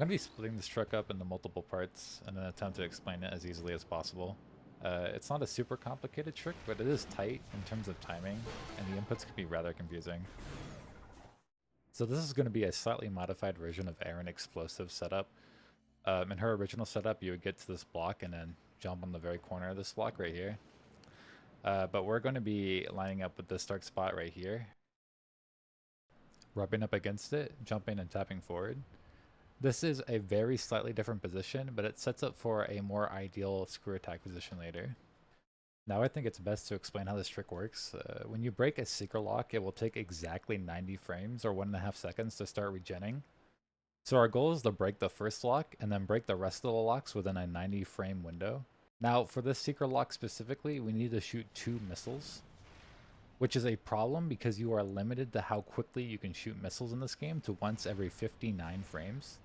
going to be splitting this trick up into multiple parts in an attempt to explain it as easily as possible. It's not a super complicated trick, but it is tight in terms of timing, and the inputs can be rather confusing. So this is going to be a slightly modified version of Aaron Explosive's setup. In her original setup, you would get to this block and then jump on the very corner of this block right here. But we're going to be lining up with this dark spot right here, rubbing up against it, jumping and tapping forward. This is a very slightly different position, but it sets up for a more ideal screw attack position later. Now I think it's best to explain how this trick works. When you break a Seeker lock, it will take exactly 90 frames or 1.5 seconds to start regenning. So our goal is to break the first lock and then break the rest of the locks within a 90 frame window. Now for this Seeker lock specifically, we need to shoot 2 missiles, which is a problem because you are limited to how quickly you can shoot missiles in this game to once every 59 frames.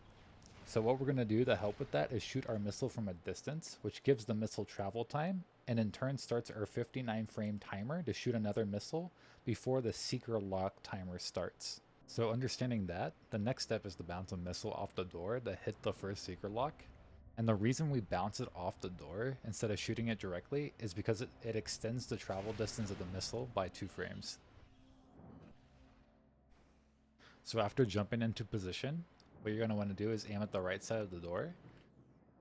So what we're going to do to help with that is shoot our missile from a distance, which gives the missile travel time, and in turn starts our 59 frame timer to shoot another missile before the Seeker lock timer starts. So understanding that, the next step is to bounce a missile off the door to hit the first Seeker lock. And the reason we bounce it off the door instead of shooting it directly is because it extends the travel distance of the missile by 2 frames. So after jumping into position, what you're going to want to do is aim at the right side of the door.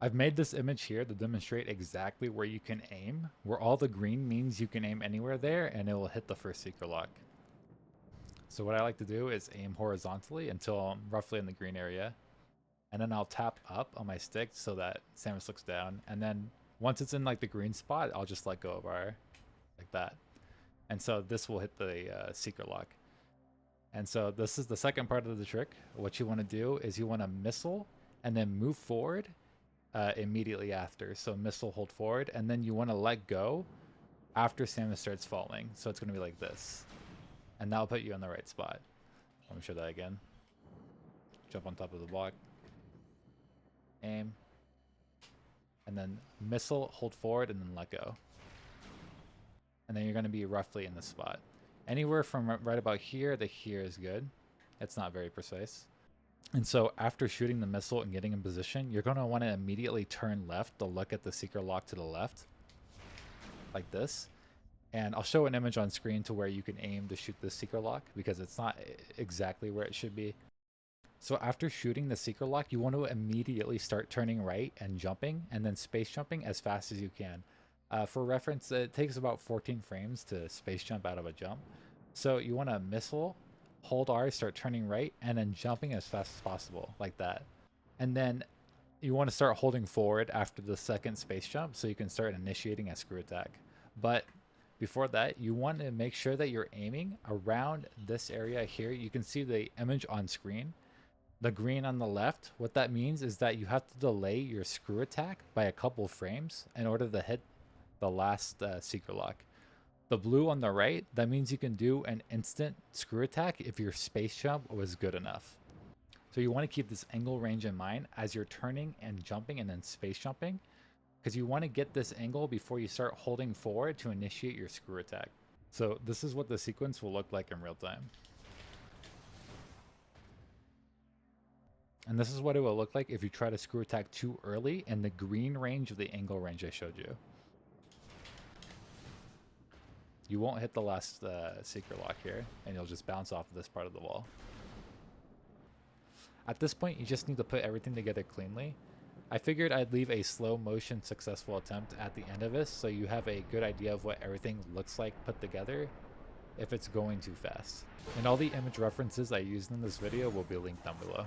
I've made this image here to demonstrate exactly where you can aim, where all the green means you can aim anywhere there and it will hit the first Seeker lock. So what I like to do is aim horizontally until I'm roughly in the green area, and then I'll tap up on my stick so that Samus looks down, and then once it's in like the green spot, I'll just let go of R like that. And so this will hit the Seeker lock. And so this is the second part of the trick. What you want to do is you want to missile and then move forward immediately after. So missile, hold forward, and then you want to let go after Samus starts falling. So it's going to be like this. And that'll put you in the right spot. Let me show that again. Jump on top of the block. Aim. And then missile, hold forward, and then let go. And then you're going to be roughly in the spot. Anywhere from right about here to here is good. It's not very precise. And so after shooting the missile and getting in position, you're going to want to immediately turn left to look at the Seeker lock to the left. Like this. And I'll show an image on screen to where you can aim to shoot the Seeker lock because it's not exactly where it should be. So after shooting the Seeker lock, you want to immediately start turning right and jumping, and then space jumping as fast as you can. For reference, it takes about 14 frames to space jump out of a jump. So you want to missile, hold R, start turning right, and then jumping as fast as possible, like that. And then you want to start holding forward after the second space jump so you can start initiating a screw attack. But before that, you want to make sure that you're aiming around this area here. You can see the image on screen. The green on the left, what that means is that you have to delay your screw attack by a couple frames in order to hit the last Seeker lock. The blue on the right, that means you can do an instant screw attack if your space jump was good enough. So you want to keep this angle range in mind as you're turning and jumping and then space jumping, because you want to get this angle before you start holding forward to initiate your screw attack. So this is what the sequence will look like in real time. And this is what it will look like if you try to screw attack too early in the green range of the angle range I showed you. You won't hit the last Seeker lock here, and you'll just bounce off of this part of the wall. At this point, you just need to put everything together cleanly. I figured I'd leave a slow motion successful attempt at the end of this, so you have a good idea of what everything looks like put together if it's going too fast. And all the image references I used in this video will be linked down below.